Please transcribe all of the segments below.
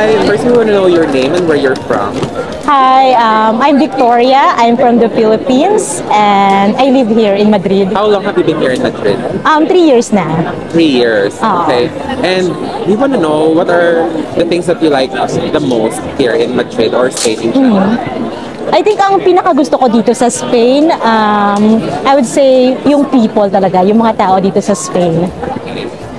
Hi, first we want to know your name and where you're from. Hi, I'm Victoria. I'm from the Philippines and I live here in Madrid. How long have you been here in Madrid? 3 years na. 3 years. Oh. Okay. And we want to know what are the things that you like the most here in Madrid or Spain in general? I think ang pinakagusto ko dito sa Spain, I would say yung people talaga, yung mga tao dito sa Spain.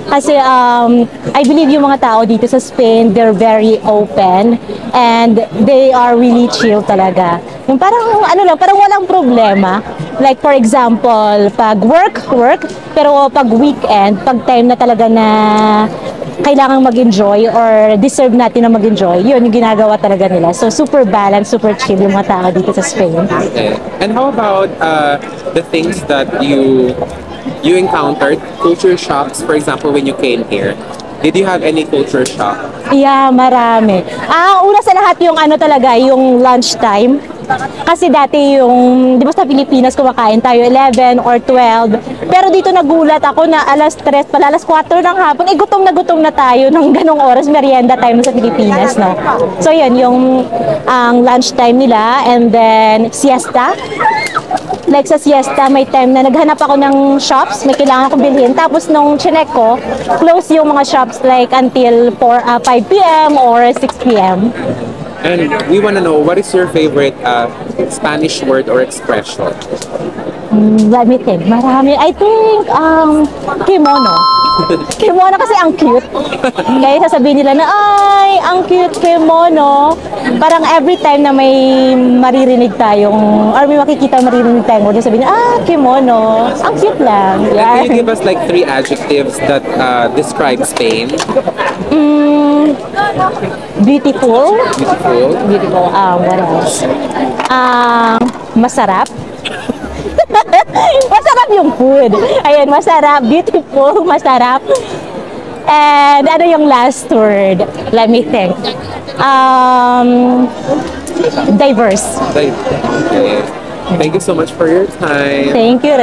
Kasi I believe yung mga tao dito sa Spain, they're very open and they are really chill talaga. Yung parang ano lang, parang walang problema. Like for example, pag work, pero pag weekend, pag time na talaga na kailangang mag-enjoy or deserve natin na mag-enjoy, yun yung ginagawa talaga nila. So super balanced, super chill yung mga tao dito sa Spain. Okay. And how about the things that you encountered, culture shocks, for example, when you came here? Did you have any culture shock? Yeah, marami. Una sa lahat yung ano talaga, yung lunchtime. Kasi dati yung, di ba sa Pilipinas kumakain tayo 11 or 12. Pero dito nagulat ako na alas 3 pala, alas 4 ng hapon, gutom na tayo ng ganong oras, merienda time sa Pilipinas, no? So yun, yung ang lunchtime nila and then siesta. Like sa siesta, may time na naghanap ako ng shops, may kailangan akong bilhin. Tapos nung chinek ko, close yung mga shops like until 5 p.m. or 6 p.m. And we want to know, what is your favorite Spanish word or expression? Let me think. Marami. I think, kimono. Kimono kasi ang cute. Kaya sasabihin nila na, ay, ang cute kimono. Parang every time na may maririnig tayong, or may makikita maririnig tayong word, sabihin na, kimono. Ang cute lang. And Yeah. can you give us like 3 adjectives that describe Spain? Beautiful. Beautiful. Beautiful. What else? Masarap. Masarap yung food. Ayun, masarap, beautiful, masarap. And ano yung last word? Let me think. Diverse. Okay. Thank you so much for your time. Thank you.